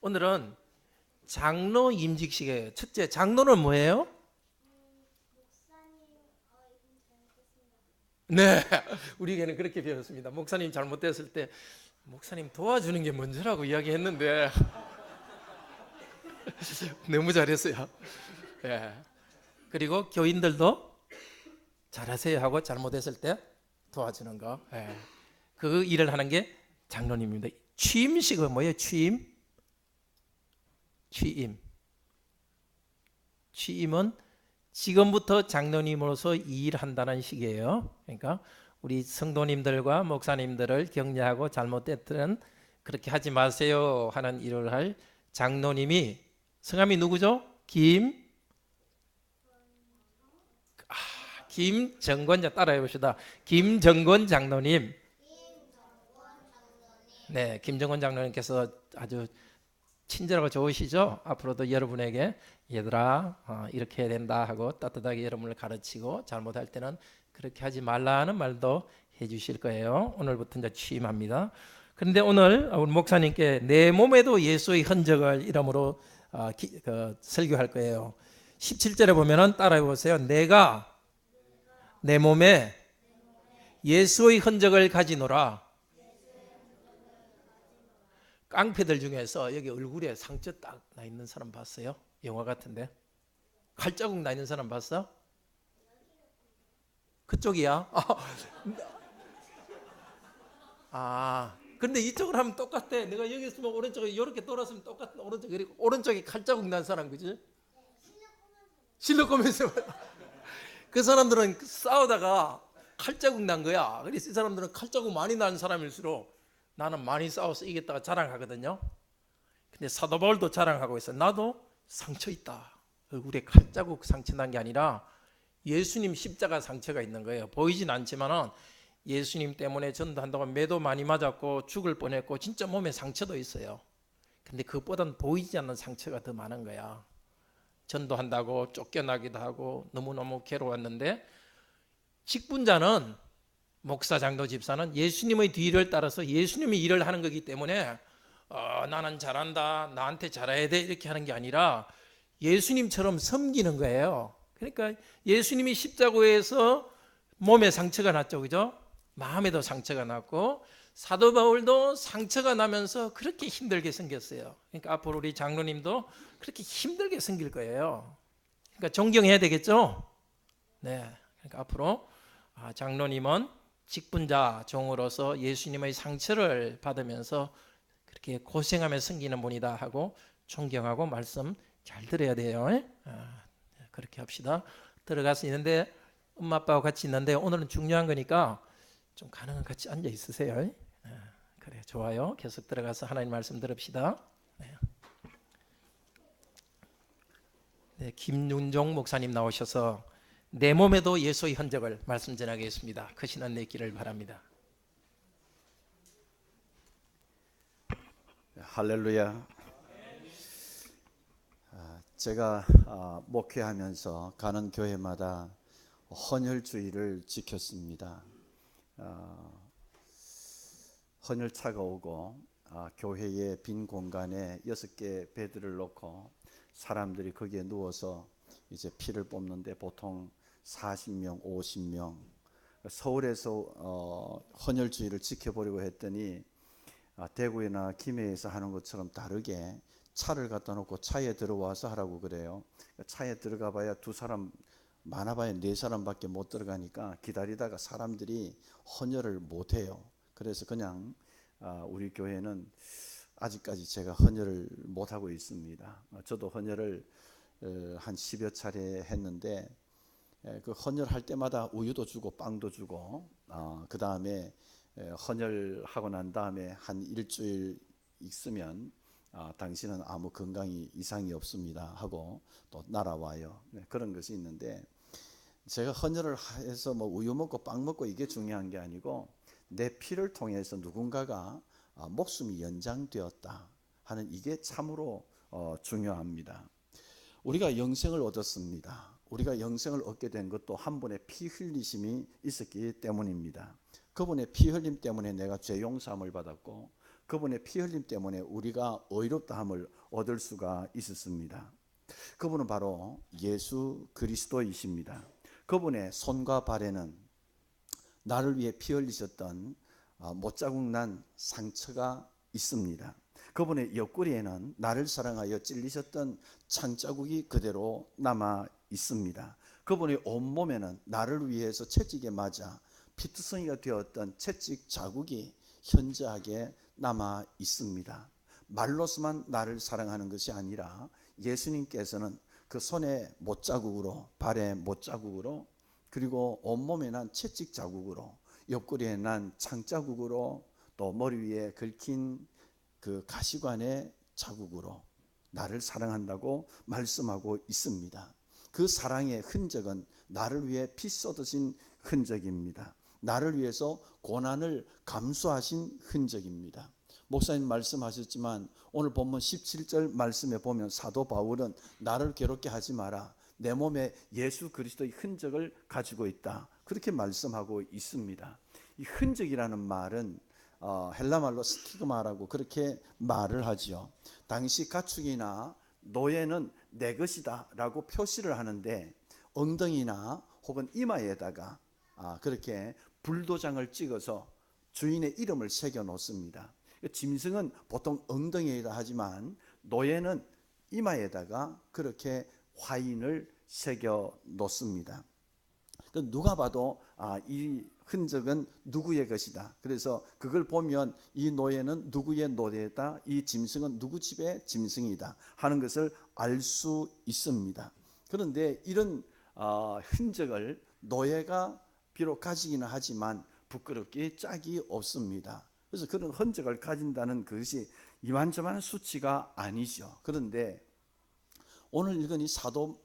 오늘은 장로 임직식이에요. 첫째, 장로는 뭐예요? 네, 우리 교회는 그렇게 배웠습니다. 목사님 잘못됐을 때 목사님 도와주는 게 먼저라고 이야기했는데 너무 잘했어요. 예. 그리고 교인들도 잘하세요 하고 잘못했을 때 도와주는 거. 예. 그 일을 하는 게 장로님입니다. 취임식은 뭐예요? 취임은 지금부터 장로님으로서 이 일을 한다는 식이에요. 그러니까 우리 성도님들과 목사님들을 격려하고 잘못됐든 그렇게 하지 마세요 하는 일을 할 장로님이, 성함이 누구죠? 김정권, 따라해 봅시다. 김정권 장로님. 네, 김정권 장로님께서 아주 친절하고 좋으시죠? 앞으로도 여러분에게 얘들아 이렇게 해야 된다 하고 따뜻하게 여러분을 가르치고 잘못할 때는 그렇게 하지 말라는 말도 해주실 거예요. 오늘부터 이제 취임합니다. 그런데 오늘 우리 목사님께 내 몸에도 예수의 흔적을 이름으로 설교할 거예요. 17절에 보면은 따라해 보세요. 내가 내 몸에 예수의 흔적을 가지노라. 깡패들 중에서 여기 얼굴에 상처 딱 나 있는 사람 봤어요? 영화 같은데 칼자국 나 있는 사람 봤어? 그쪽이야? 근데 이쪽으로 하면 똑같아. 내가 여기 있으면 오른쪽에 이렇게 돌았으면 똑같은 오른쪽에 칼자국 난 사람, 그지? 실력 거면서 그 사람들은 싸우다가 칼자국 난 거야. 그래서 이 사람들은 칼자국 많이 난 사람일수록 나는 많이 싸워서 이겼다가 자랑하거든요. 근데 사도 바울도 자랑하고 있어. 나도 상처 있다. 얼굴에 칼자국 상처 난 게 아니라 예수님 십자가 상처가 있는 거예요. 보이진 않지만은 예수님 때문에 전도한다고 매도 많이 맞았고 죽을 뻔했고 진짜 몸에 상처도 있어요. 근데 그것보다는 보이지 않는 상처가 더 많은 거야. 전도한다고 쫓겨나기도 하고 너무너무 괴로웠는데, 직분자는 목사, 장로, 집사는 예수님의 뒤를 따라서 예수님이 일을 하는 거기 때문에 나는 잘한다, 나한테 잘해야 돼 이렇게 하는 게 아니라 예수님처럼 섬기는 거예요. 그러니까 예수님이 십자가에서 몸에 상처가 났죠, 그죠? 마음에도 상처가 났고 사도 바울도 상처가 나면서 그렇게 힘들게 생겼어요. 그러니까 앞으로 우리 장로님도 그렇게 힘들게 생길 거예요. 그러니까 존경해야 되겠죠? 네. 그러니까 앞으로 장로님은 직분자 종으로서 예수님의 상처를 받으면서 그렇게 고생하며 섬기는 분이다 하고 존경하고 말씀 잘 들어야 돼요. 그렇게 합시다. 들어가서 있는데 엄마 아빠와 같이 있는데 오늘은 중요한 거니까 좀 가능한 같이 앉아 있으세요. 그래, 좋아요. 계속 들어가서 하나님 말씀 들읍시다. 네, 김윤종 목사님 나오셔서 내 몸에도 예수의 흔적을 말씀 전하겠습니다. 크신 은혜 있기를 바랍니다. 할렐루야. 제가 목회하면서 가는 교회마다 헌혈주의를 지켰습니다. 헌혈차가 오고 교회의 빈 공간에 6개 베드를 놓고 사람들이 거기에 누워서 이제 피를 뽑는데 보통 40명, 50명. 서울에서 헌혈주의를 지켜보려고 했더니 대구나 김해에서 하는 것처럼 다르게 차를 갖다 놓고 차에 들어와서 하라고 그래요. 차에 들어가 봐야 두 사람, 많아봐야 네 사람밖에 못 들어가니까 기다리다가 사람들이 헌혈을 못 해요. 그래서 그냥 우리 교회는 아직까지 제가 헌혈을 못 하고 있습니다. 저도 헌혈을 한 10여 차례 했는데 그 헌혈할 때마다 우유도 주고 빵도 주고 그 다음에 헌혈하고 난 다음에 한 일주일 있으면 당신은 아무 건강이 이상이 없습니다 하고 또 날아와요. 그런 것이 있는데, 제가 헌혈을 해서 뭐 우유 먹고 빵 먹고 이게 중요한 게 아니고 내 피를 통해서 누군가가 목숨이 연장되었다 하는 이게 참으로 중요합니다. 우리가 영생을 얻었습니다. 우리가 영생을 얻게 된 것도 한 분의 피 흘리심이 있었기 때문입니다. 그분의 피 흘림 때문에 내가 죄 용서함을 받았고 그분의 피 흘림 때문에 우리가 의롭다함을 얻을 수가 있었습니다. 그분은 바로 예수 그리스도이십니다. 그분의 손과 발에는 나를 위해 피 흘리셨던 못자국 난 상처가 있습니다. 그분의 옆구리에는 나를 사랑하여 찔리셨던 창자국이 그대로 남아 있습니다. 그분의 온몸에는 나를 위해서 채찍에 맞아 피투성이가 되었던 채찍 자국이 현저하게 남아 있습니다. 말로서만 나를 사랑하는 것이 아니라 예수님께서는 그 손에 못자국으로, 발에 못자국으로, 그리고 온몸에 난 채찍 자국으로, 옆구리에 난 창자국으로, 또 머리 위에 긁힌 그 가시관의 자국으로 나를 사랑한다고 말씀하고 있습니다. 그 사랑의 흔적은 나를 위해 피 쏟으신 흔적입니다. 나를 위해서 고난을 감수하신 흔적입니다. 목사님 말씀하셨지만 오늘 본문 17절 말씀에 보면 사도 바울은 나를 괴롭게 하지 마라, 내 몸에 예수 그리스도의 흔적을 가지고 있다, 그렇게 말씀하고 있습니다. 이 흔적이라는 말은 헬라말로 스티그마라고 그렇게 말을 하지요. 당시 가축이나 노예는 내 것이다 라고 표시를 하는데 엉덩이나 혹은 이마에다가 그렇게 불도장을 찍어서 주인의 이름을 새겨 놓습니다. 짐승은 보통 엉덩이에다 하지만 노예는 이마에다가 그렇게 화인을 새겨 놓습니다. 누가 봐도 이 흔적은 누구의 것이다. 그래서 그걸 보면 이 노예는 누구의 노예다, 이 짐승은 누구 집의 짐승이다 하는 것을 알 수 있습니다. 그런데 이런 흔적을 노예가 비록 가지기는 하지만 부끄럽게 짝이 없습니다. 그래서 그런 흔적을 가진다는 것이 이만저만한 수치가 아니죠. 그런데 오늘 읽은 이 사도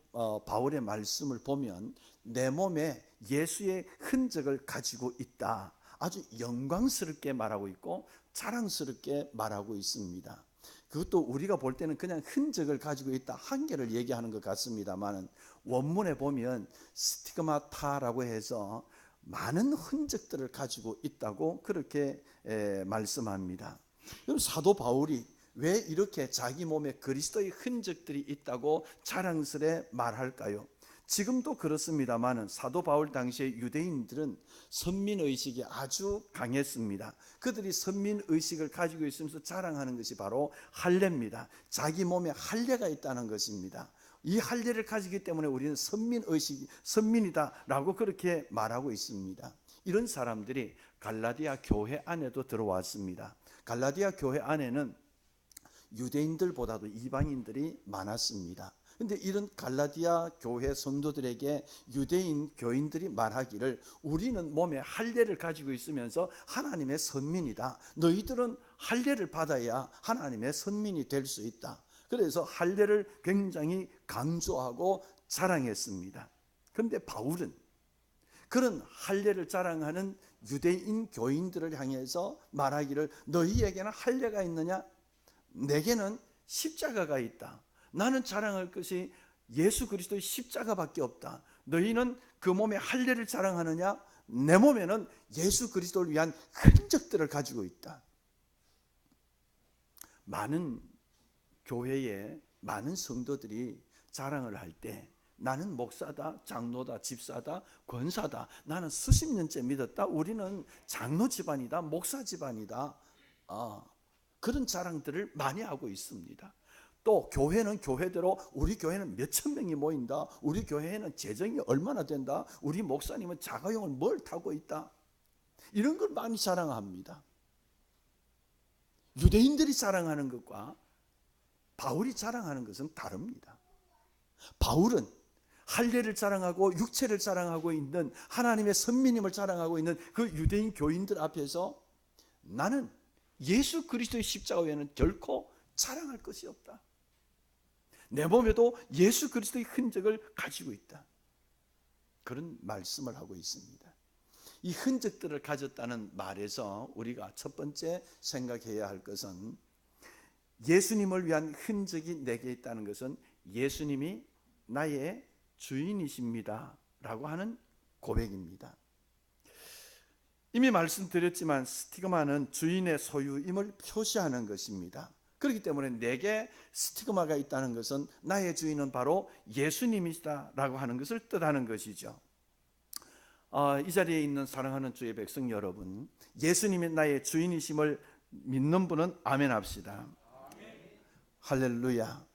바울의 말씀을 보면 내 몸에 예수의 흔적을 가지고 있다, 아주 영광스럽게 말하고 있고 자랑스럽게 말하고 있습니다. 그것도 우리가 볼 때는 그냥 흔적을 가지고 있다 한 개를 얘기하는 것 같습니다만 원문에 보면 스티그마타라고 해서 많은 흔적들을 가지고 있다고 그렇게 말씀합니다. 그럼 사도 바울이 왜 이렇게 자기 몸에 그리스도의 흔적들이 있다고 자랑스레 말할까요? 지금도 그렇습니다만 사도 바울 당시의 유대인들은 선민의식이 아주 강했습니다. 그들이 선민의식을 가지고 있으면서 자랑하는 것이 바로 할례입니다. 자기 몸에 할례가 있다는 것입니다. 이 할례를 가지기 때문에 우리는 선민이다라고 그렇게 말하고 있습니다. 이런 사람들이 갈라디아 교회 안에도 들어왔습니다. 갈라디아 교회 안에는 유대인들보다도 이방인들이 많았습니다. 그런데 이런 갈라디아 교회 성도들에게 유대인 교인들이 말하기를 우리는 몸에 할례를 가지고 있으면서 하나님의 선민이다, 너희들은 할례를 받아야 하나님의 선민이 될 수 있다. 그래서 할례를 굉장히 강조하고 자랑했습니다. 그런데 바울은 그런 할례를 자랑하는 유대인 교인들을 향해서 말하기를 너희에게는 할례가 있느냐? 내게는 십자가가 있다. 나는 자랑할 것이 예수 그리스도의 십자가밖에 없다. 너희는 그 몸에 할례를 자랑하느냐? 내 몸에는 예수 그리스도를 위한 흔적들을 가지고 있다. 많은 교회에 많은 성도들이 자랑을 할 때 나는 목사다, 장로다, 집사다, 권사다, 나는 수십 년째 믿었다, 우리는 장로 집안이다, 목사 집안이다, 그런 자랑들을 많이 하고 있습니다. 또 교회는 교회대로 우리 교회는 몇천 명이 모인다, 우리 교회에는 재정이 얼마나 된다, 우리 목사님은 자가용을 뭘 타고 있다, 이런 걸 많이 자랑합니다. 유대인들이 자랑하는 것과 바울이 자랑하는 것은 다릅니다. 바울은 할례를 자랑하고 육체를 자랑하고 있는 하나님의 선민임을 자랑하고 있는 그 유대인 교인들 앞에서 나는 예수 그리스도의 십자가 외에는 결코 자랑할 것이 없다. 내 몸에도 예수 그리스도의 흔적을 가지고 있다. 그런 말씀을 하고 있습니다. 이 흔적들을 가졌다는 말에서 우리가 첫 번째 생각해야 할 것은 예수님을 위한 흔적이 내게 있다는 것은 예수님이 나의 주인이십니다 라고 하는 고백입니다. 이미 말씀드렸지만 스티그마는 주인의 소유임을 표시하는 것입니다. 그렇기 때문에 내게 스티그마가 있다는 것은 나의 주인은 바로 예수님이시다라고 하는 것을 뜻하는 것이죠. 이 자리에 있는 사랑하는 주의 백성 여러분, 예수님이 나의 주인이심을 믿는 분은 아멘 합시다. 할렐루야.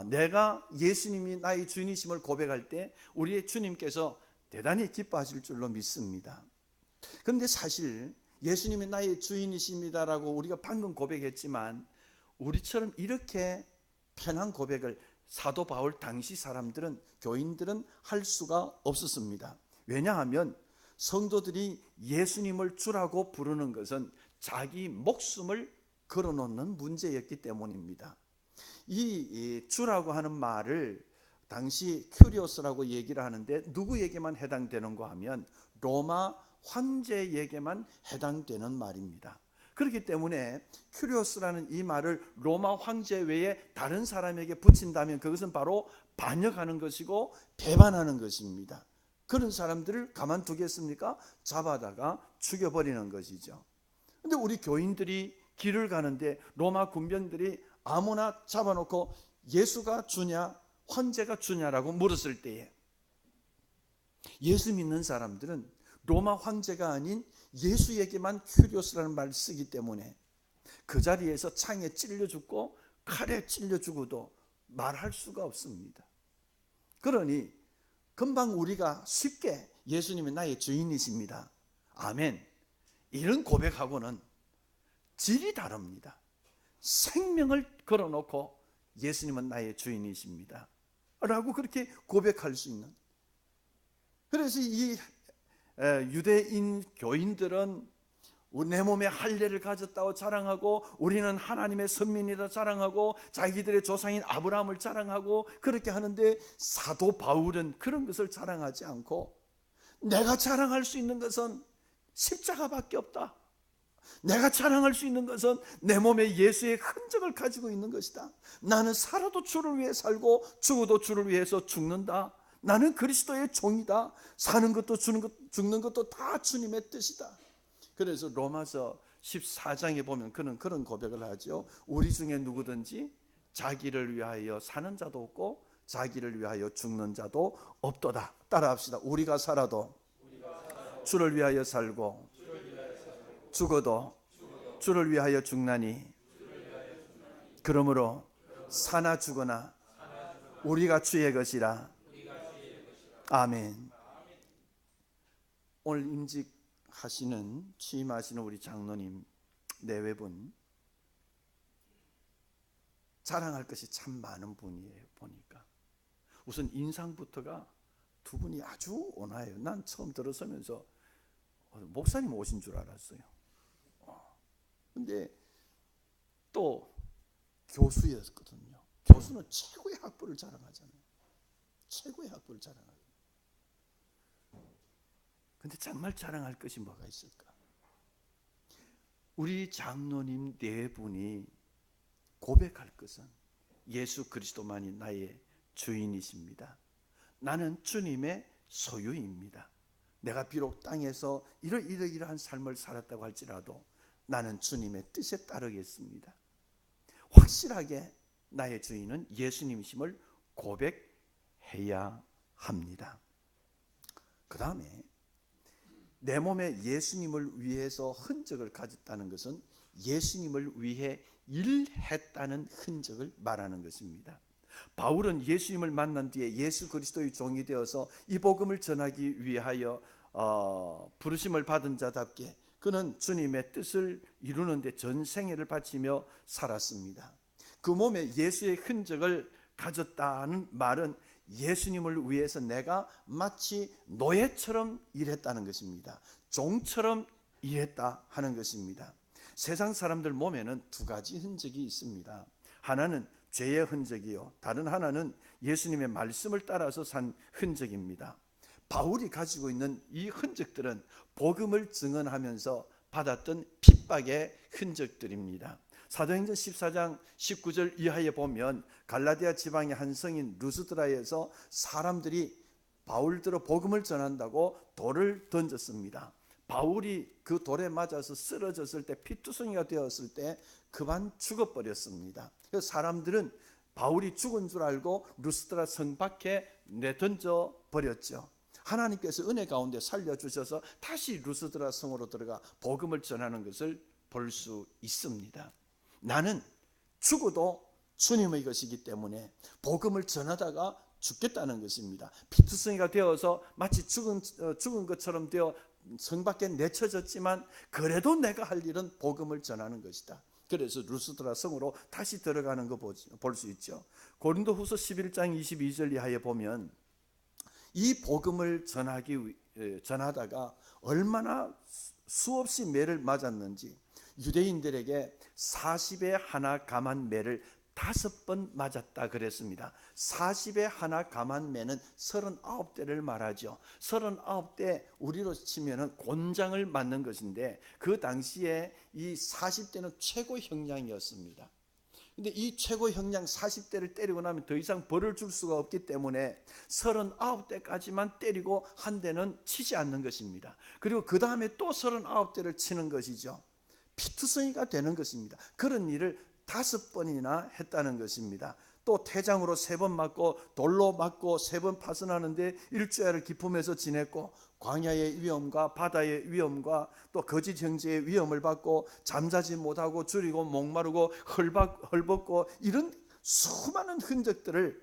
내가 예수님이 나의 주인이심을 고백할 때 우리의 주님께서 대단히 기뻐하실 줄로 믿습니다. 그런데 사실 예수님이 나의 주인이십니다라고 우리가 방금 고백했지만 우리처럼 이렇게 편한 고백을 사도 바울 당시 사람들은, 교인들은 할 수가 없었습니다. 왜냐하면 성도들이 예수님을 주라고 부르는 것은 자기 목숨을 걸어놓는 문제였기 때문입니다. 이 주라고 하는 말을 당시 큐리오스라고 얘기를 하는데 누구에게만 해당되는가 하면 로마 황제에게만 해당되는 말입니다. 그렇기 때문에 큐리오스라는 이 말을 로마 황제 외에 다른 사람에게 붙인다면 그것은 바로 반역하는 것이고 배반하는 것입니다. 그런 사람들을 가만두겠습니까? 잡아다가 죽여버리는 것이죠. 그런데 우리 교인들이 길을 가는데 로마 군병들이 아무나 잡아놓고 예수가 주냐 황제가 주냐라고 물었을 때에 예수 믿는 사람들은 로마 황제가 아닌 예수에게만 큐리오스라는 말을 쓰기 때문에 그 자리에서 창에 찔려 죽고 칼에 찔려 죽어도 말할 수가 없습니다. 그러니 금방 우리가 쉽게 예수님이 나의 주인이십니다, 아멘, 이런 고백하고는 질이 다릅니다. 생명을 걸어놓고 예수님은 나의 주인이십니다 라고 그렇게 고백할 수 있는, 그래서 이 유대인 교인들은 내 몸에 할례를 가졌다고 자랑하고 우리는 하나님의 선민이라 자랑하고 자기들의 조상인 아브라함을 자랑하고 그렇게 하는데 사도 바울은 그런 것을 자랑하지 않고 내가 자랑할 수 있는 것은 십자가밖에 없다. 내가 자랑할 수 있는 것은 내 몸에 예수의 흔적을 가지고 있는 것이다. 나는 살아도 주를 위해 살고 죽어도 주를 위해서 죽는다. 나는 그리스도의 종이다. 사는 것도 죽는 것도 다 주님의 뜻이다. 그래서 로마서 14장에 보면 그런 고백을 하죠. 우리 중에 누구든지 자기를 위하여 사는 자도 없고 자기를 위하여 죽는 자도 없도다. 따라합시다. 우리가 살아도 주를 위하여 살고 죽어도 주를 위하여 죽나니 그러므로 사나 죽으나 우리가 주의 것이라. 아멘. 오늘 임직하시는 취임하시는 우리 장로님 내외분 자랑할 것이 참 많은 분이에요. 보니까 우선 인상부터가 두 분이 아주 온화해요. 난 처음 들어서면서 목사님 오신 줄 알았어요. 근데 또 교수였거든요. 교수는 최고의 학부를 자랑하잖아요. 최고의 학부를 자랑하잖아요. 근데 정말 자랑할 것이 뭐가 있을까? 우리 장로님 네 분이 고백할 것은 예수 그리스도만이 나의 주인이십니다. 나는 주님의 소유입니다. 내가 비록 땅에서 이러이러한 삶을 살았다고 할지라도 나는 주님의 뜻에 따르겠습니다. 확실하게 나의 주인은 예수님이심을 고백해야 합니다. 그 다음에 내 몸에 예수님을 위해서 흔적을 가졌다는 것은 예수님을 위해 일했다는 흔적을 말하는 것입니다. 바울은 예수님을 만난 뒤에 예수 그리스도의 종이 되어서 이 복음을 전하기 위하여 부르심을 받은 자답게 그는 주님의 뜻을 이루는데 전 생애를 바치며 살았습니다. 그 몸에 예수의 흔적을 가졌다는 말은 예수님을 위해서 내가 마치 노예처럼 일했다는 것입니다. 종처럼 일했다 하는 것입니다. 세상 사람들 몸에는 두 가지 흔적이 있습니다. 하나는 죄의 흔적이요, 다른 하나는 예수님의 말씀을 따라서 산 흔적입니다. 바울이 가지고 있는 이 흔적들은 복음을 증언하면서 받았던 핍박의 흔적들입니다. 사도행전 14장 19절 이하에 보면 갈라디아 지방의 한 성인 루스드라에서 사람들이 바울들의 복음을 전한다고 돌을 던졌습니다. 바울이 그 돌에 맞아서 쓰러졌을 때, 피투성이가 되었을 때 그만 죽어버렸습니다. 그래서 사람들은 바울이 죽은 줄 알고 루스드라 성 밖에 내던져 버렸죠. 하나님께서 은혜 가운데 살려주셔서 다시 루스드라 성으로 들어가 복음을 전하는 것을 볼 수 있습니다. 나는 죽어도 주님의 것이기 때문에 복음을 전하다가 죽겠다는 것입니다. 피투성이가 되어서 마치 죽은 것처럼 되어 성 밖에 내쳐졌지만 그래도 내가 할 일은 복음을 전하는 것이다. 그래서 루스드라 성으로 다시 들어가는 거 볼 수 있죠. 고린도후서 11장 22절 이하에 보면 이 복음을 전하다가 얼마나 수없이 매를 맞았는지, 유대인들에게 40에 하나 감한 매를 5번 맞았다 그랬습니다. 40에 하나 감한 매는 39대를 말하죠. 39대 우리로 치면은 곤장을 맞는 것인데 그 당시에 이 40대는 최고 형량이었습니다. 근데 이 최고 형량 40대를 때리고 나면 더 이상 벌을 줄 수가 없기 때문에 39대까지만 때리고 한 대는 치지 않는 것입니다. 그리고 그 다음에 또 39대를 치는 것이죠. 피투성이가 되는 것입니다. 그런 일을 5번이나 했다는 것입니다. 또 태장으로 3번 맞고 돌로 맞고 3번 파선하는데 일주일을 기품에서 지냈고, 광야의 위험과 바다의 위험과 또 거짓 형제의 위험을 받고 잠자지 못하고 줄이고 목마르고 헐벗고 이런 수많은 흔적들을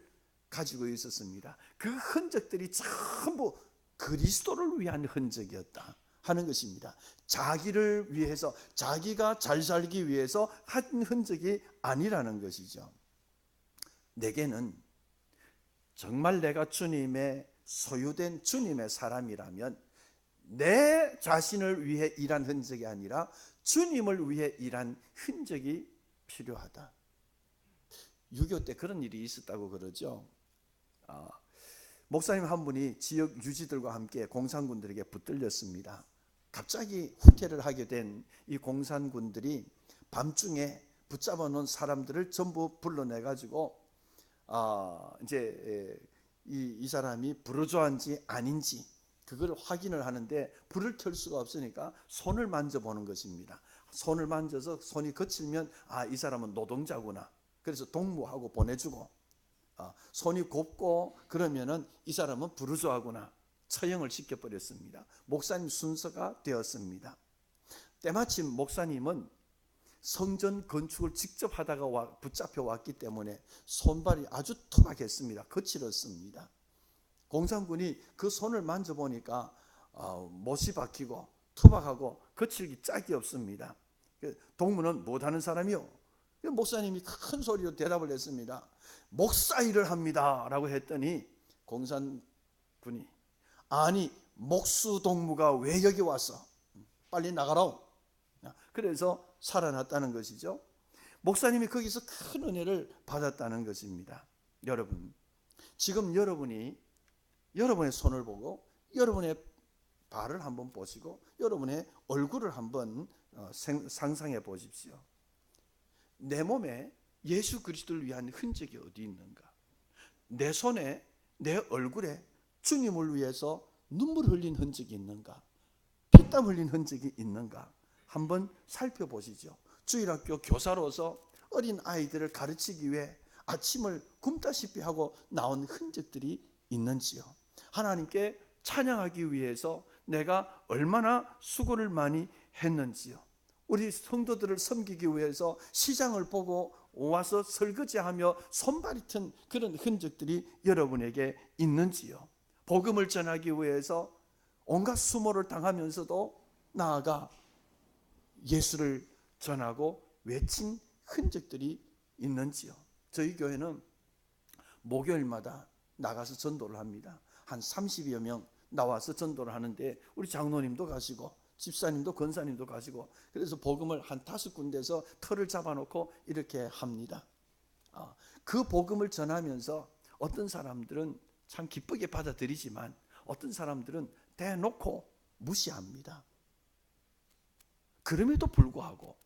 가지고 있었습니다. 그 흔적들이 전부 그리스도를 위한 흔적이었다 하는 것입니다. 자기를 위해서, 자기가 잘 살기 위해서 한 흔적이 아니라는 것이죠. 내게는 정말 내가 주님의 소유된 주님의 사람이라면 내 자신을 위해 일한 흔적이 아니라 주님을 위해 일한 흔적이 필요하다. 6.25 때 그런 일이 있었다고 그러죠. 목사님 한 분이 지역 유지들과 함께 공산군들에게 붙들렸습니다. 갑자기 후퇴를 하게 된 이 공산군들이 밤중에 붙잡아 놓은 사람들을 전부 불러내가지고 이제 이 사람이 부르주아인지 아닌지 그걸 확인을 하는데 불을 켤 수가 없으니까 손을 만져보는 것입니다. 손을 만져서 손이 거칠면 이 사람은 노동자구나. 그래서 동무하고 보내주고, 손이 곱고 그러면은 이 사람은 부르주아구나. 처형을 시켜버렸습니다. 목사님 순서가 되었습니다. 때마침 목사님은 성전 건축을 직접 하다가 붙잡혀 왔기 때문에 손발이 아주 투박했습니다. 거칠었습니다. 공산군이 그 손을 만져보니까 못이 박히고 투박하고 거칠기 짝이 없습니다. 동무는 못하는 사람이요. 목사님이 큰 소리로 대답을 했습니다. 목사 일을 합니다 라고 했더니 공산군이 아니 목수동무가 왜 여기 왔어? 빨리 나가라. 그래서 살아났다는 것이죠. 목사님이 거기서 큰 은혜를 받았다는 것입니다. 여러분, 지금 여러분이 여러분의 손을 보고 여러분의 발을 한번 보시고 여러분의 얼굴을 한번 상상해 보십시오. 내 몸에 예수 그리스도를 위한 흔적이 어디 있는가? 내 손에, 내 얼굴에 주님을 위해서 눈물 흘린 흔적이 있는가? 피땀 흘린 흔적이 있는가? 한번 살펴보시죠. 주일학교 교사로서 어린 아이들을 가르치기 위해 아침을 굶다시피 하고 나온 흔적들이 있는지요. 하나님께 찬양하기 위해서 내가 얼마나 수고를 많이 했는지요. 우리 성도들을 섬기기 위해서 시장을 보고 와서 설거지하며 손발이 튼 그런 흔적들이 여러분에게 있는지요. 복음을 전하기 위해서 온갖 수모를 당하면서도 나아가 예수를 전하고 외친 흔적들이 있는지요. 저희 교회는 목요일마다 나가서 전도를 합니다. 한 30여 명 나와서 전도를 하는데 우리 장로님도 가시고 집사님도 권사님도 가시고, 그래서 복음을 한 5군데서 터를 잡아놓고 이렇게 합니다. 그 복음을 전하면서 어떤 사람들은 참 기쁘게 받아들이지만 어떤 사람들은 대놓고 무시합니다. 그럼에도 불구하고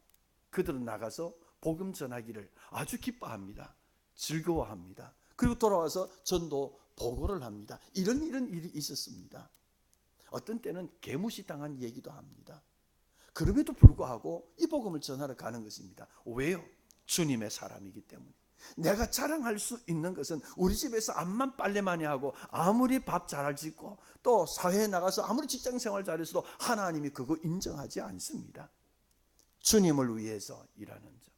그들은 나가서 복음 전하기를 아주 기뻐합니다. 즐거워합니다. 그리고 돌아와서 전도 보고를 합니다. 이런 일이 있었습니다. 어떤 때는 개무시당한 얘기도 합니다. 그럼에도 불구하고 이 복음을 전하러 가는 것입니다. 왜요? 주님의 사람이기 때문에. 내가 자랑할 수 있는 것은 우리 집에서 암만 빨래 많이 하고 아무리 밥 잘 짓고 또 사회에 나가서 아무리 직장생활 잘해서도 하나님이 그거 인정하지 않습니다. 주님을 위해서 일하는 자.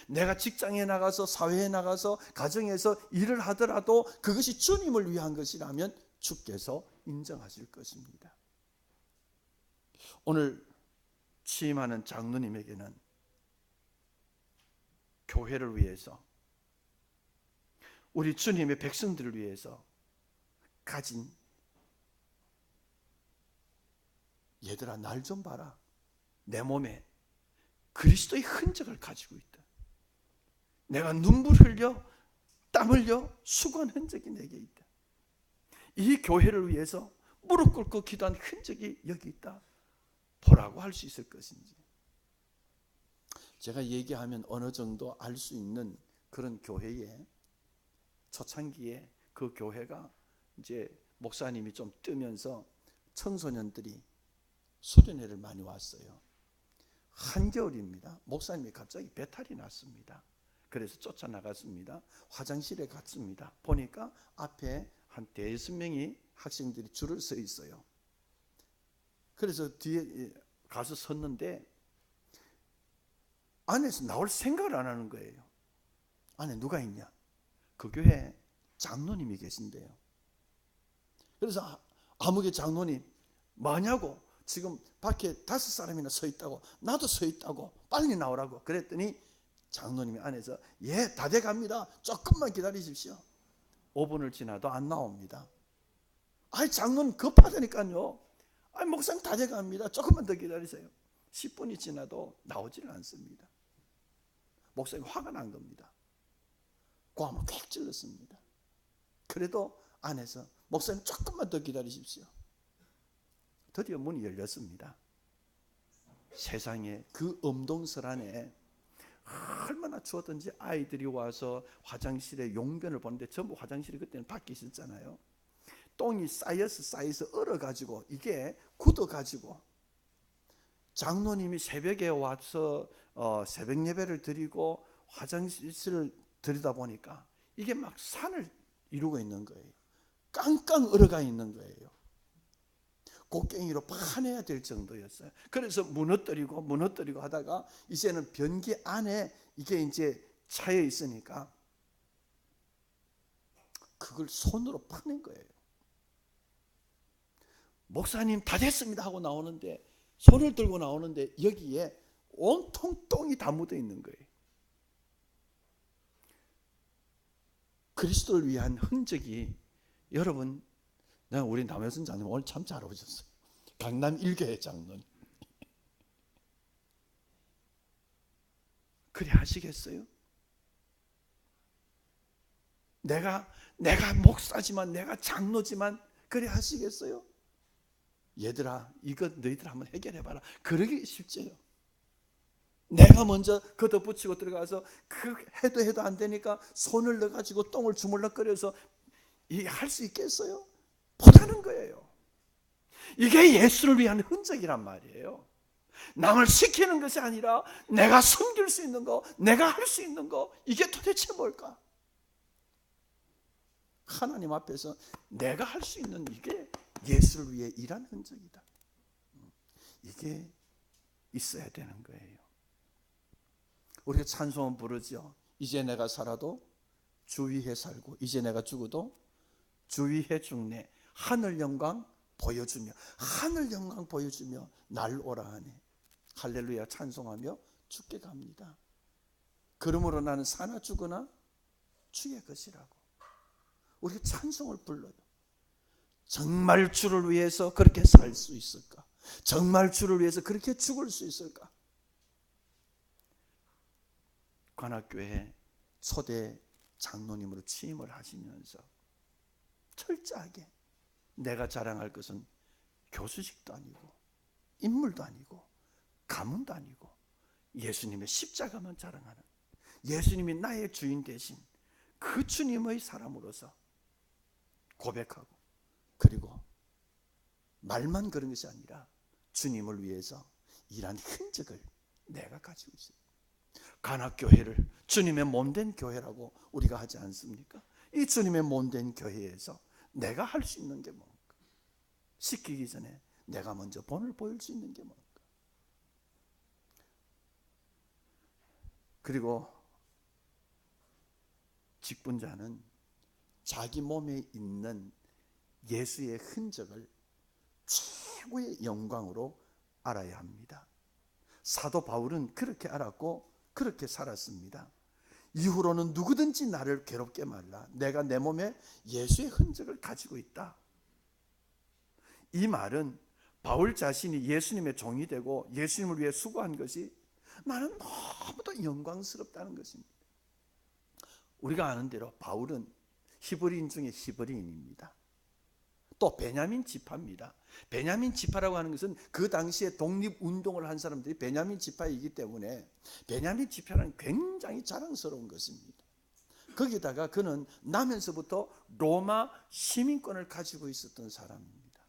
내가 직장에 나가서 사회에 나가서 가정에서 일을 하더라도 그것이 주님을 위한 것이라면 주께서 인정하실 것입니다. 오늘 취임하는 장로님에게는 교회를 위해서, 우리 주님의 백성들을 위해서 가진, 얘들아 날 좀 봐라, 내 몸에 그리스도의 흔적을 가지고 있다. 내가 눈물 흘려 땀 흘려 수고한 흔적이 내게 있다. 이 교회를 위해서 무릎 꿇고 기도한 흔적이 여기 있다. 보라고 할 수 있을 것인지. 제가 얘기하면 어느 정도 알 수 있는 그런 교회에, 초창기에 그 교회가 이제 목사님이 좀 뜨면서 청소년들이 수련회를 많이 왔어요. 한겨울입니다. 목사님이 갑자기 배탈이 났습니다. 그래서 쫓아나갔습니다. 화장실에 갔습니다. 보니까 앞에 한 5명이 학생들이 줄을 서 있어요. 그래서 뒤에 가서 섰는데 안에서 나올 생각을 안 하는 거예요. 안에 누가 있냐? 그 교회 장로님이 계신데요. 그래서 아무개 장로님 뭐냐고, 지금 밖에 5사람이나 서 있다고, 나도 서 있다고, 빨리 나오라고 그랬더니 장로님이 안에서 예, 다 돼갑니다. 조금만 기다리십시오. 5분을 지나도 안 나옵니다. 아이, 장로님 급하다니까요. 아이, 목사님 다 돼갑니다. 조금만 더 기다리세요. 10분이 지나도 나오지를 않습니다. 목사님 화가 난 겁니다. 고함을 꽉 찔렀습니다. 그래도 안에서 목사님 조금만 더 기다리십시오. 드디어 문이 열렸습니다. 세상에 그 엄동설 안에 얼마나 추웠던지 아이들이 와서 화장실에 용변을 보는데 전부 화장실이 그때는 밖에 있었잖아요. 똥이 쌓여서 얼어가지고 이게 굳어가지고 장로님이 새벽에 와서 새벽 예배를 드리고 화장실을 들여다보니까 이게 막 산을 이루고 있는 거예요. 깡깡 얼어가 있는 거예요. 곡괭이로 파내야 될 정도였어요. 그래서 무너뜨리고 하다가 이제는 변기 안에 이게 이제 차여 있으니까 그걸 손으로 파낸 거예요. 목사님 다 됐습니다 하고 나오는데, 손을 들고 나오는데 여기에 온통 똥이 다 묻어 있는 거예요. 그리스도를 위한 흔적이, 여러분, 우리 남효선 장님 오늘 참 잘 오셨어요. 강남 1교회 장로님. 그래 하시겠어요? 내가 목사지만, 내가 장로지만 그래 하시겠어요? 얘들아, 이거 너희들 한번 해결해봐라. 그러기 쉽지요. 내가 먼저 걷어붙이고 들어가서 해도 안 되니까 손을 넣어가지고 똥을 주물럭거려서 이게 할 수 있겠어요? 못하는 거예요. 이게 예수를 위한 흔적이란 말이에요. 남을 시키는 것이 아니라 내가 섬길 수 있는 거, 내가 할 수 있는 거, 이게 도대체 뭘까? 하나님 앞에서 내가 할 수 있는 이게 예수를 위해 일한 흔적이다. 이게 있어야 되는 거예요. 우리가 찬송은 부르죠. 이제 내가 살아도 주 위에 살고, 이제 내가 죽어도 주 위에 죽네. 하늘 영광 보여주며, 하늘 영광 보여주며 날 오라 하네. 할렐루야 찬송하며 죽게 갑니다. 그러므로 나는 사나 죽으나 주의 것이라고. 우리가 찬송을 불러요. 정말 주를 위해서 그렇게 살 수 있을까? 정말 주를 위해서 그렇게 죽을 수 있을까? 관악교회 초대 장로님으로 취임을 하시면서 철저하게 내가 자랑할 것은 교수직도 아니고 인물도 아니고 가문도 아니고 예수님의 십자가만 자랑하는, 예수님이 나의 주인 되신 그 주님의 사람으로서 고백하고, 그리고 말만 그런 것이 아니라 주님을 위해서 일한 흔적을 내가 가지고 있어요. 간악교회를 주님의 몸된 교회라고 우리가 하지 않습니까? 이 주님의 몸된 교회에서 내가 할 수 있는 게 뭔가? 시키기 전에 내가 먼저 본을 보일 수 있는 게 뭔가? 그리고 직분자는 자기 몸에 있는 예수의 흔적을 최고의 영광으로 알아야 합니다. 사도 바울은 그렇게 알았고 그렇게 살았습니다. 이후로는 누구든지 나를 괴롭게 말라. 내가 내 몸에 예수의 흔적을 가지고 있다. 이 말은 바울 자신이 예수님의 종이 되고 예수님을 위해 수고한 것이 나는 너무도 영광스럽다는 것입니다. 우리가 아는 대로 바울은 히브리인 중에 히브리인입니다. 또 베냐민 지파입니다. 베냐민 지파라고 하는 것은 그 당시에 독립운동을 한 사람들이 베냐민 지파이기 때문에 베냐민 지파는 굉장히 자랑스러운 것입니다. 거기다가 그는 나면서부터 로마 시민권을 가지고 있었던 사람입니다.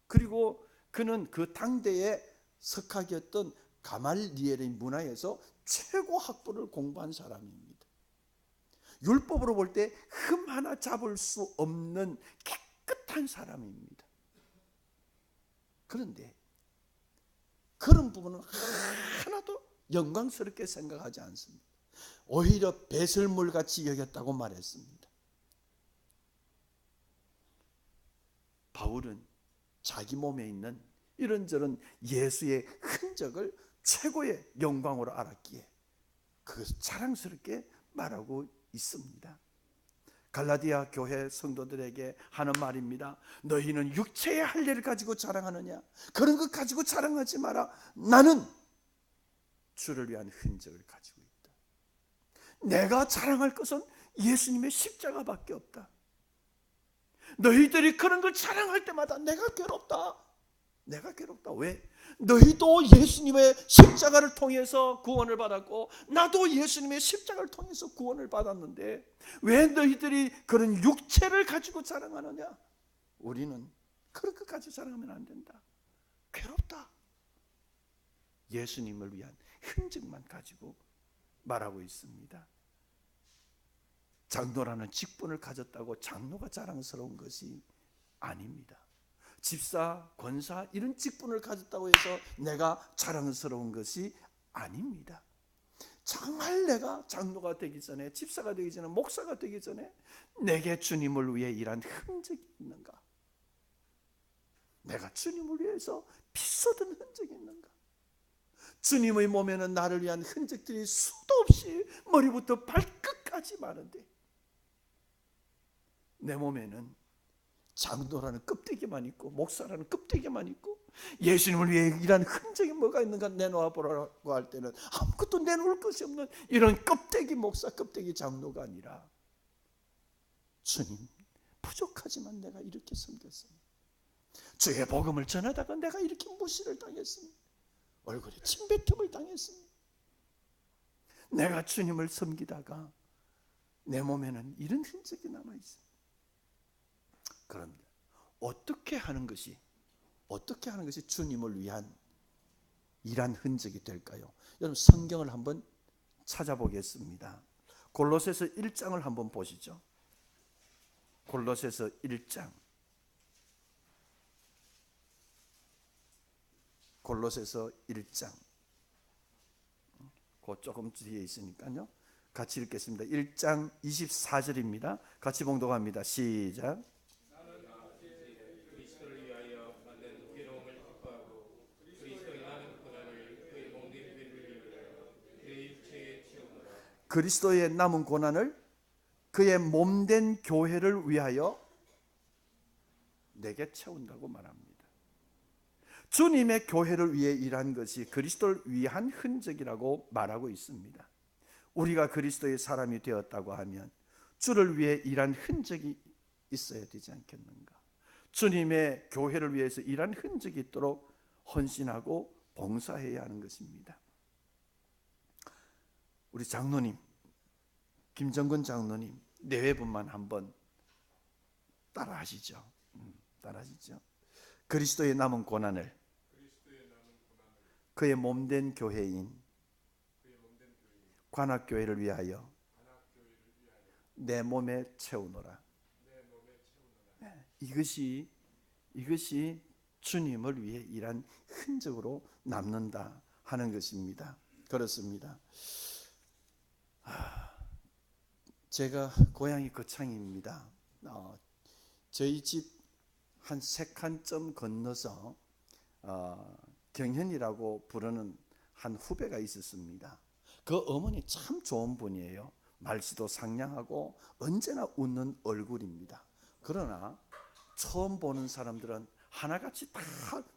그리고 그는 그 당대의 석학이었던 가말리엘의 문화에서 최고 학부를 공부한 사람입니다. 율법으로 볼 때 흠 하나 잡을 수 없는 깨끗한 사람입니다. 그런데 그런 부분은 하나도 영광스럽게 생각하지 않습니다. 오히려 배설물같이 여겼다고 말했습니다. 바울은 자기 몸에 있는 이런저런 예수의 흔적을 최고의 영광으로 알았기에 그것을 자랑스럽게 말하고 있습니다. 갈라디아 교회 성도들에게 하는 말입니다. 너희는 육체의 할례를 가지고 자랑하느냐? 그런 것 가지고 자랑하지 마라. 나는 주를 위한 흔적을 가지고 있다. 내가 자랑할 것은 예수님의 십자가밖에 없다. 너희들이 그런 걸 자랑할 때마다 내가 괴롭다. 내가 괴롭다. 왜? 너희도 예수님의 십자가를 통해서 구원을 받았고 나도 예수님의 십자가를 통해서 구원을 받았는데 왜 너희들이 그런 육체를 가지고 자랑하느냐? 우리는 그런 것 가지고 자랑하면 안 된다. 괴롭다. 예수님을 위한 흔적만 가지고 말하고 있습니다. 장로라는 직분을 가졌다고 장로가 자랑스러운 것이 아닙니다. 집사, 권사 이런 직분을 가졌다고 해서 내가 자랑스러운 것이 아닙니다. 정말 내가 장로가 되기 전에, 집사가 되기 전에, 목사가 되기 전에 내게 주님을 위해 일한 흔적이 있는가? 내가 주님을 위해서 피 쏟은 흔적이 있는가? 주님의 몸에는 나를 위한 흔적들이 수도 없이 머리부터 발끝까지 많은데 내 몸에는 장로라는 껍데기만 있고 목사라는 껍데기만 있고 예수님을 위해 일한 흔적이 뭐가 있는가 내놓아 보라고 할 때는 아무것도 내놓을 것이 없는 이런 껍데기 목사, 껍데기 장로가 아니라 주님 부족하지만 내가 이렇게 섬겼습니다. 주의 복음을 전하다가 내가 이렇게 무시를 당했습니다. 얼굴에 침뱉음을 당했습니다. 내가 주님을 섬기다가 내 몸에는 이런 흔적이 남아있습니다. 그런데 어떻게 하는 것이 주님을 위한 일한 흔적이 될까요? 여러분 성경을 한번 찾아보겠습니다. 골로새서 1장을 한번 보시죠. 골로새서 1장. 골로새서 1장. 그 조금 뒤에 있으니까요. 같이 읽겠습니다. 1장 24절입니다. 같이 봉독합니다. 시작. 그리스도의 남은 고난을 그의 몸된 교회를 위하여 내게 채운다고 말합니다. 주님의 교회를 위해 일한 것이 그리스도를 위한 흔적이라고 말하고 있습니다. 우리가 그리스도의 사람이 되었다고 하면 주를 위해 일한 흔적이 있어야 되지 않겠는가? 주님의 교회를 위해서 일한 흔적이 있도록 헌신하고 봉사해야 하는 것입니다. 우리 장로님, 김정근 장로님 내외분만 한번 따라하시죠. 따라하시죠. 그리스도의 남은 고난을 그의 몸된 교회인 관악교회를 위하여 내 몸에 채우노라. 이것이 주님을 위해 일한 흔적으로 남는다 하는 것입니다. 그렇습니다. 제가 고향이 거창입니다. 저희 집 한 3칸점 건너서 경현이라고 부르는 한 후배가 있었습니다. 그 어머니 참 좋은 분이에요. 말씨도 상냥하고 언제나 웃는 얼굴입니다. 그러나 처음 보는 사람들은 하나같이 다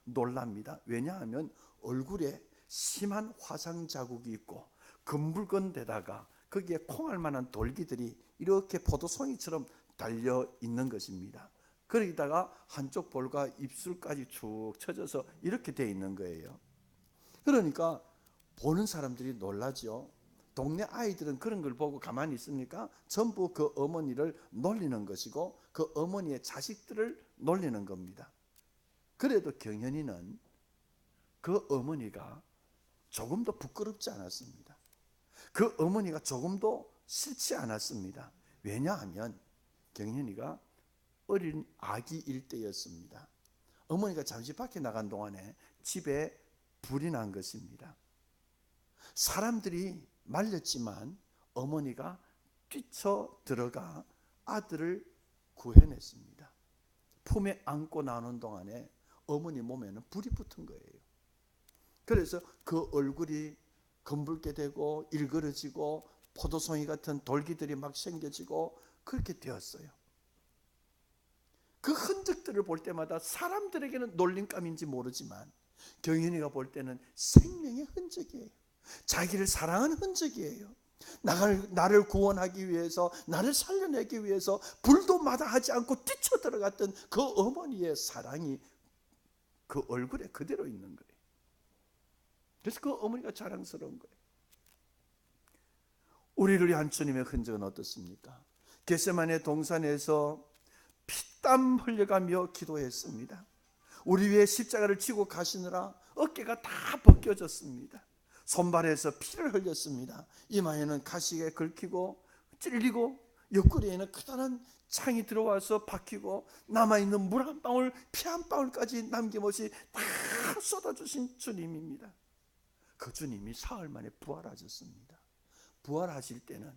놀랍니다. 왜냐하면 얼굴에 심한 화상 자국이 있고 검붉은 데다가 거기에 콩알 만한 돌기들이 이렇게 포도송이처럼 달려 있는 것입니다. 그러다가 한쪽 볼과 입술까지 쭉 쳐져서 이렇게 돼 있는 거예요. 그러니까 보는 사람들이 놀라죠. 동네 아이들은 그런 걸 보고 가만히 있습니까? 전부 그 어머니를 놀리는 것이고 그 어머니의 자식들을 놀리는 겁니다. 그래도 경현이는 그 어머니가 조금도 부끄럽지 않았습니다. 그 어머니가 조금도 싫지 않았습니다. 왜냐하면 경현이가 어린 아기일 때였습니다. 어머니가 잠시 밖에 나간 동안에 집에 불이 난 것입니다. 사람들이 말렸지만 어머니가 뛰쳐 들어가 아들을 구해냈습니다. 품에 안고 나오는 동안에 어머니 몸에는 불이 붙은 거예요. 그래서 그 얼굴이 검붉게 되고 일그러지고 포도송이 같은 돌기들이 막 생겨지고 그렇게 되었어요. 그 흔적들을 볼 때마다 사람들에게는 놀림감인지 모르지만 경현이가 볼 때는 생명의 흔적이에요. 자기를 사랑하는 흔적이에요. 나를 구원하기 위해서, 나를 살려내기 위해서 불도 마다하지 않고 뛰쳐 들어갔던 그 어머니의 사랑이 그 얼굴에 그대로 있는 거예요. 그래서 그 어머니가 자랑스러운 거예요. 우리를 위한 주님의 흔적은 어떻습니까? 겟세마네 동산에서 피땀 흘려가며 기도했습니다. 우리 위해 십자가를 지고 가시느라 어깨가 다 벗겨졌습니다. 손발에서 피를 흘렸습니다. 이마에는 가시에 긁히고 찔리고 옆구리에는 커다란 창이 들어와서 박히고 남아있는 물 한 방울, 피 한 방울까지 남김없이 다 쏟아주신 주님입니다. 그 주님이 사흘 만에 부활하셨습니다. 부활하실 때는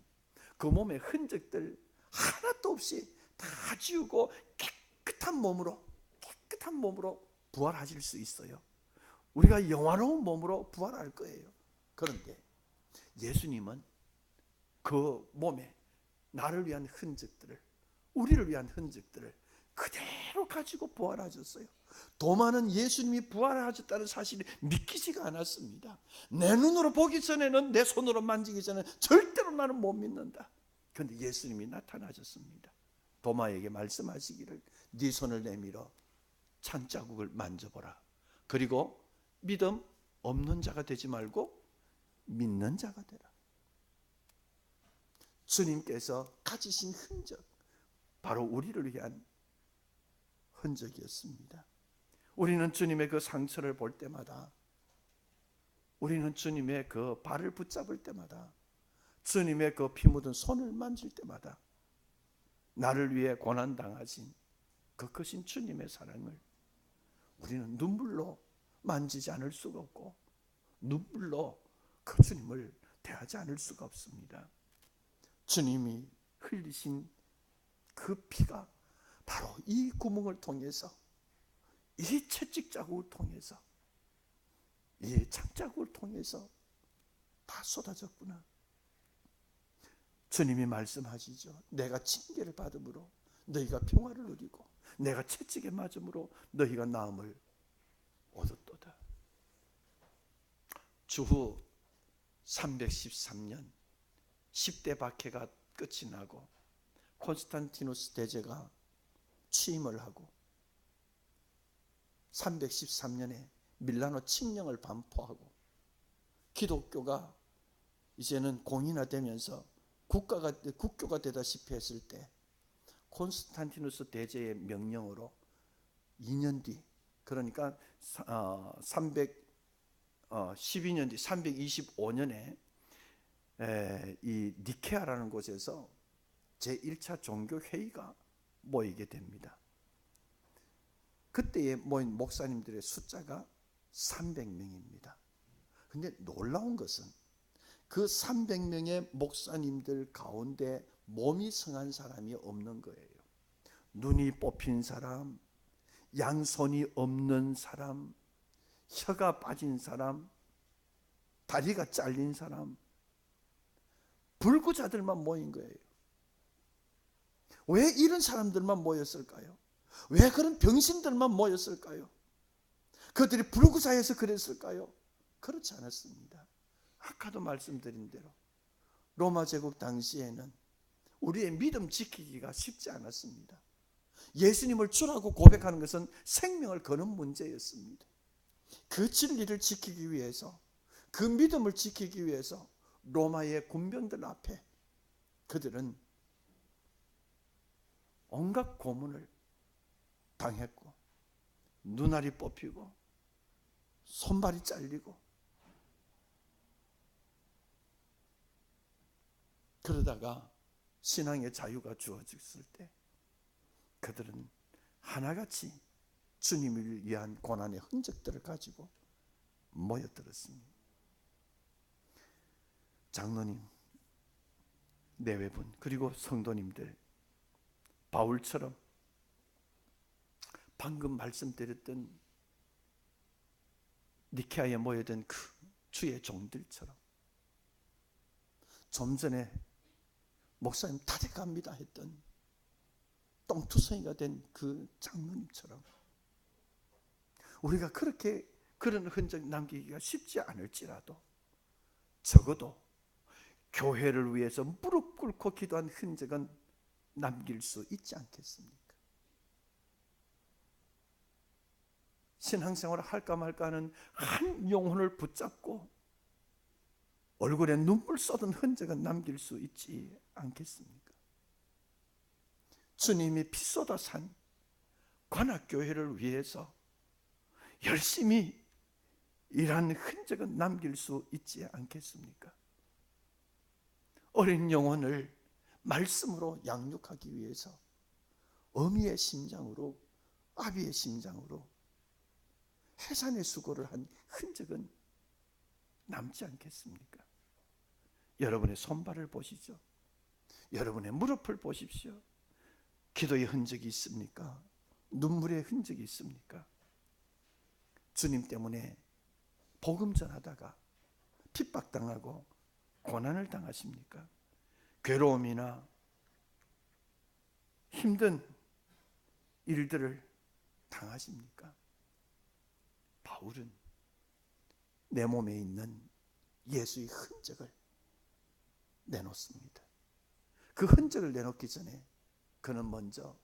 그 몸의 흔적들 하나도 없이 다 지우고 깨끗한 몸으로 부활하실 수 있어요. 우리가 영화로운 몸으로 부활할 거예요. 그런데 예수님은 그 몸에 나를 위한 흔적들을, 우리를 위한 흔적들을 그대로 가지고 부활하셨어요. 도마는 예수님이 부활하셨다는 사실을 믿기지가 않았습니다. 내 눈으로 보기 전에는, 내 손으로 만지기 전에는 절대로 나는 못 믿는다. 그런데 예수님이 나타나셨습니다. 도마에게 말씀하시기를 네 손을 내밀어 찬자국을 만져보라. 그리고 믿음 없는 자가 되지 말고 믿는 자가 되라. 주님께서 가지신 흔적, 바로 우리를 위한 흔적이었습니다. 우리는 주님의 그 상처를 볼 때마다, 우리는 주님의 그 발을 붙잡을 때마다, 주님의 그 피 묻은 손을 만질 때마다 나를 위해 고난당하신 그 크신 주님의 사랑을 우리는 눈물로 만지지 않을 수가 없고 눈물로 그 주님을 대하지 않을 수가 없습니다. 주님이 흘리신 그 피가 바로 이 구멍을 통해서, 이 채찍 자국을 통해서, 이 창자국을 통해서 다 쏟아졌구나. 주님이 말씀하시죠. 내가 징계를 받음으로 너희가 평화를 누리고 내가 채찍에 맞음으로 너희가 나음을 얻었도다. 주후 313년 10대 박해가 끝이 나고 콘스탄티누스 대제가 취임을 하고 313년에 밀라노 칙령을 반포하고 기독교가 이제는 공인화되면서 국교가 되다시피 했을 때 콘스탄티누스 대제의 명령으로 2년 뒤 그러니까 312년 뒤 325년에 이 니케아라는 곳에서 제1차 종교 회의가 모이게 됩니다. 그때에 모인 목사님들의 숫자가 300명입니다. 근데 놀라운 것은 그 300명의 목사님들 가운데 몸이 성한 사람이 없는 거예요. 눈이 뽑힌 사람, 양손이 없는 사람, 혀가 빠진 사람, 다리가 잘린 사람, 불구자들만 모인 거예요. 왜 이런 사람들만 모였을까요? 왜 그런 병신들만 모였을까요? 그들이 불구사해서 그랬을까요? 그렇지 않았습니다. 아까도 말씀드린 대로 로마 제국 당시에는 우리의 믿음 지키기가 쉽지 않았습니다. 예수님을 주라고 고백하는 것은 생명을 거는 문제였습니다. 그 진리를 지키기 위해서, 그 믿음을 지키기 위해서 로마의 군병들 앞에 그들은 온갖 고문을 당했고, 눈알이 뽑히고 손발이 잘리고, 그러다가 신앙의 자유가 주어졌을 때 그들은 하나같이 주님을 위한 고난의 흔적들을 가지고 모여들었습니다. 장로님, 내외분, 그리고 성도님들, 바울처럼 방금 말씀드렸던 니케아에 모여든 그 주의 종들처럼, 좀 전에 목사님 타락합니다 했던 똥투성이가 된 그 장로님처럼 우리가 그렇게 그런 흔적 남기기가 쉽지 않을지라도 적어도 교회를 위해서 무릎 꿇고 기도한 흔적은 남길 수 있지 않겠습니까? 신앙생활을 할까 말까 하는 한 영혼을 붙잡고 얼굴에 눈물 쏟은 흔적은 남길 수 있지 않겠습니까? 주님이 피 쏟아 산 관악교회를 위해서 열심히 일한 흔적은 남길 수 있지 않겠습니까? 어린 영혼을 말씀으로 양육하기 위해서 어미의 심장으로, 아비의 심장으로 해산의 수고를 한 흔적은 남지 않겠습니까? 여러분의 손발을 보시죠. 여러분의 무릎을 보십시오. 기도의 흔적이 있습니까? 눈물의 흔적이 있습니까? 주님 때문에 복음 전하다가 핍박당하고 고난을 당하십니까? 괴로움이나 힘든 일들을 당하십니까? 바울은 내 몸에 있는 예수의 흔적을 내놓습니다. 그 흔적을 내놓기 전에 그는 먼저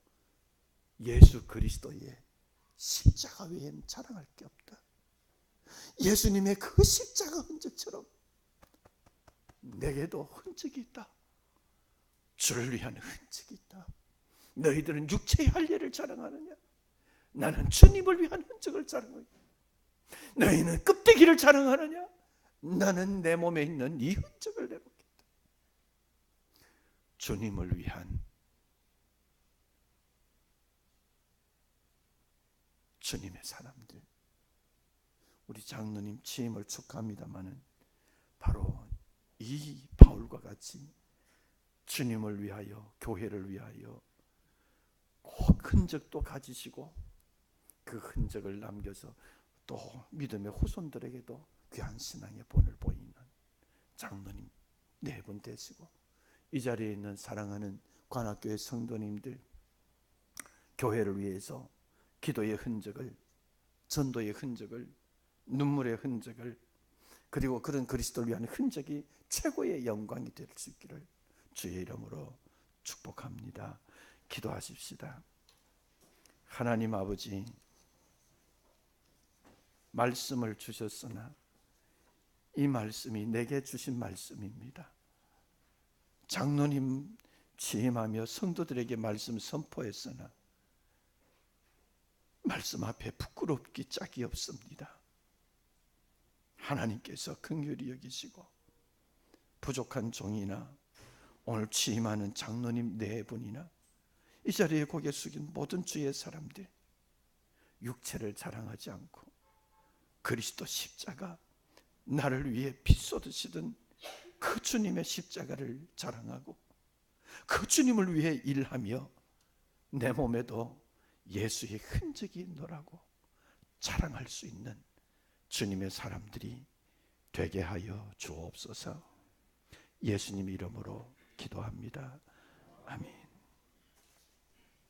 예수 그리스도의 십자가 외에는 자랑할 게 없다. 예수님의 그 십자가 흔적처럼 내게도 흔적이 있다. 주를 위한 흔적이 있다. 너희들은 육체의 할례를 자랑하느냐? 나는 주님을 위한 흔적을 자랑하느냐? 너희는 껍데기를 자랑하느냐? 나는 내 몸에 있는 이 흔적을 내놓겠다. 주님을 위한, 주님의 사람들, 우리 장로님 취임을 축하합니다마는 바로 이 바울과 같이 주님을 위하여, 교회를 위하여 꼭 흔적도 가지시고 그 흔적을 남겨서 또 믿음의 후손들에게도 귀한 신앙의 본을 보이는 장로님 네 분 되시고, 이 자리에 있는 사랑하는 관악교회 성도님들, 교회를 위해서 기도의 흔적을, 전도의 흔적을, 눈물의 흔적을, 그리고 그런 그리스도를 위한 흔적이 최고의 영광이 될 수 있기를 주의 이름으로 축복합니다. 기도하십시다. 하나님 아버지, 말씀을 주셨으나 이 말씀이 내게 주신 말씀입니다. 장로님 취임하며 성도들에게 말씀 선포했으나 말씀 앞에 부끄럽기 짝이 없습니다. 하나님께서 긍휼히 여기시고 부족한 종이나 오늘 취임하는 장로님 네 분이나 이 자리에 고개 숙인 모든 주의 사람들, 육체를 자랑하지 않고 그리스도 십자가, 나를 위해 피 쏟으시던 그 주님의 십자가를 자랑하고 그 주님을 위해 일하며 내 몸에도 예수의 흔적이 있노라고 자랑할 수 있는 주님의 사람들이 되게 하여 주옵소서. 예수님 이름으로 기도합니다. 아멘.